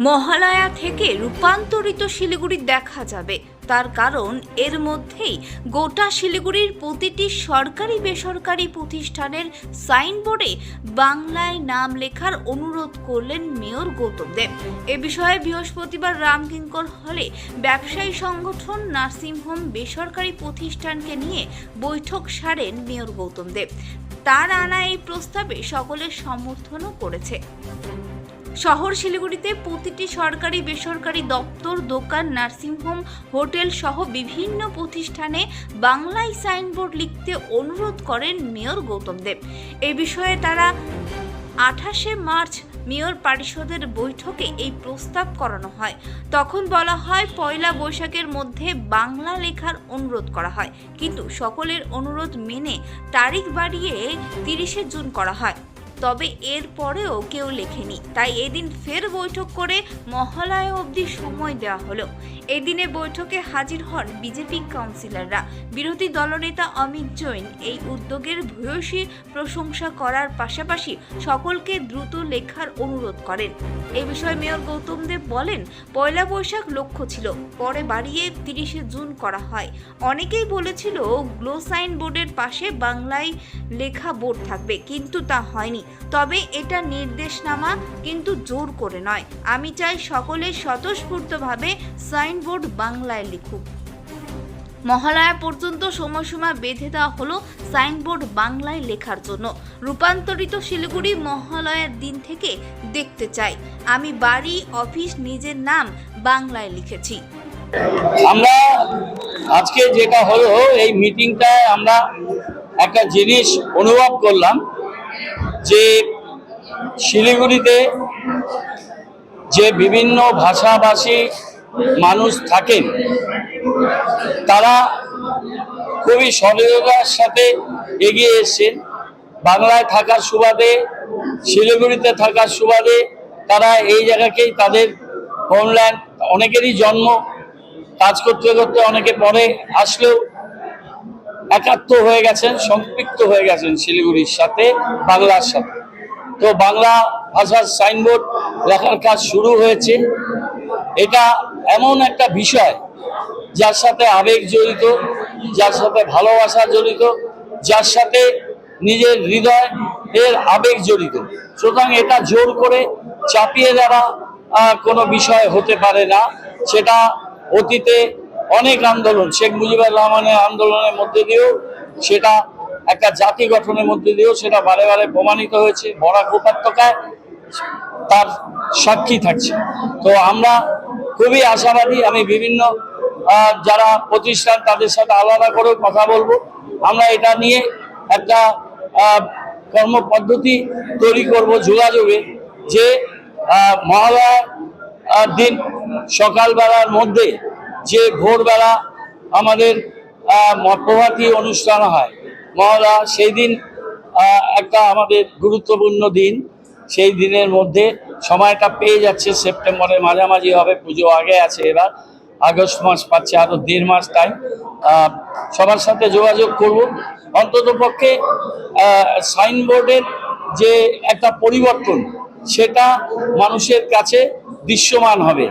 মহালয়া থেকে রূপান্তরিত শিলিগুড়ি দেখা যাবে। তার কারণ এর মধ্যেই গোটা শিলিগুড়ির প্রতিটি সরকারি বেসরকারি প্রতিষ্ঠানের সাইনবোর্ডে বাংলায় নাম লেখার অনুরোধ করলেন মেয়র গৌতম দেব। এ বিষয়ে বৃহস্পতিবার রামকিঙ্কর হলে ব্যবসায়ী সংগঠন, নার্সিংহোম, বেসরকারি প্রতিষ্ঠানকে নিয়ে বৈঠক সারেন মেয়র গৌতম দেব। তার আনা এই প্রস্তাবে সকলের সমর্থনও করেছে। শহর শিলিগুড়িতে প্রতিটি সরকারি বেসরকারি দপ্তর, দোকান, নার্সিংহোম, হোটেল সহ বিভিন্ন প্রতিষ্ঠানে বাংলায় সাইনবোর্ড লিখতে অনুরোধ করেন মেয়র গৌতম দেব। এই বিষয়ে তারা 28শে মার্চ মেয়র পরিষদের বৈঠকে এই প্রস্তাব করানো হয়। তখন বলা হয় পয়লা বৈশাখের মধ্যে বাংলা লেখার অনুরোধ করা হয়, কিন্তু সকলের অনুরোধ মেনে তারিখ বাড়িয়ে 30শে জুন করা হয়। তবে এর পরেও কেউ লেখেনি, তাই এদিন ফের বৈঠক করে মহালয়া অবধি সময় দেওয়া হলো। এদিনে বৈঠকে হাজির হন বিজেপি কাউন্সিলররা। বিরোধী দলনেতা অমিত জৈন এই উদ্যোগের ভূয়সী প্রশংসা করার পাশাপাশি সকলকে দ্রুত লেখার অনুরোধ করেন। এ বিষয়ে মেয়র গৌতম দেব বলেন, পয়লা বৈশাখ লক্ষ্য ছিল, পরে বাড়িয়ে 30শে জুন করা হয়। অনেকেই বলেছিল গ্লো সাইন বোর্ডের পাশে বাংলায় লেখা বোর্ড থাকবে, কিন্তু তা হয়নি। তবে এটা নির্দেশনামা, কিন্তু জোর করে নয়। আমি চাই সকলে স্বতঃস্ফূর্তভাবে সাইনবোর্ড বাংলায় লিখুক। মহালয়া পর্যন্ত সময়সীমা বেঁধে দেওয়া হলো সাইনবোর্ড বাংলায় লেখার জন্য। রূপান্তরিত শিলিগুড়ি মহালয়ার দিন থেকে দেখতে চাই। আমি বাড়ি, অফিস, নিজের নাম বাংলায় লিখেছি। আমরা আজকে যেটা হলো এই মিটিংটায় আমরা একটা জিনিস অনুভব করলাম যে শিলিগুড়িতে যে বিভিন্ন ভাষাভাষী মানুষ থাকেন তারা খুবই সহযোগিতার সাথে এগিয়ে এসেছেন। বাংলায় থাকার সুবাদে, শিলিগুড়িতে থাকার সুবাদে তারা এই জায়গাকেই তাদের হোমল্যান্ড। অনেকেরই জন্ম, কাজ করতে করতে অনেকে পরে আসলেও একাত্ম হয়ে গেছেন, সম্পৃক্ত হয়ে গেছেন শিলিগুড়ির সাথে, বাংলার সাথে। তো বাংলা ভাষার সাইনবোর্ড লেখার কাজ শুরু হয়েছে। এটা এমন একটা বিষয় যার সাথে আবেগ জড়িত, যার সাথে ভালোবাসা জড়িত, যার সাথে নিজের হৃদয় এর আবেগ জড়িত। সুতরাং এটা জোর করে চাপিয়ে দেওয়া কোনো বিষয় হতে পারে না। সেটা অতীতে অনেক আন্দোলন, শেখ মুজিবুর রহমানের আন্দোলনের মধ্যে দিয়েও, সেটা একটা জাতি গঠনের মধ্যে দিয়েও সেটা বারে বারে প্রমাণিত হয়েছে। বরাক উপত্যকায় তার সাক্ষী থাকছে। তো আমরা খুবই আশাবাদী। আমি বিভিন্ন যারা প্রতিষ্ঠান তাদের সাথে আলাদা করেও কথা বলবো। আমরা এটা নিয়ে একটা কর্মপদ্ধতি তৈরি করব যোগাযোগে, যে মহালয়ার দিন সকালবেলার মধ্যে যে ভোরবেলা আমাদের প্রভাতী অনুষ্ঠান হয় মহালয়া, সেই দিন একটা আমাদের গুরুত্বপূর্ণ দিন। সেই দিনের মধ্যে সময়টা পেয়ে যাচ্ছে, সেপ্টেম্বরের মাঝামাঝি হবে, পুজো আগে আছে, এবার আগস্ট মাস পাচ্ছে, আরও 1.5 মাস টাইম। সবার সাথে যোগাযোগ করব। অন্তত পক্ষে সাইনবোর্ডের যে একটা পরিবর্তন সেটা মানুষের কাছে দৃশ্যমান হবে।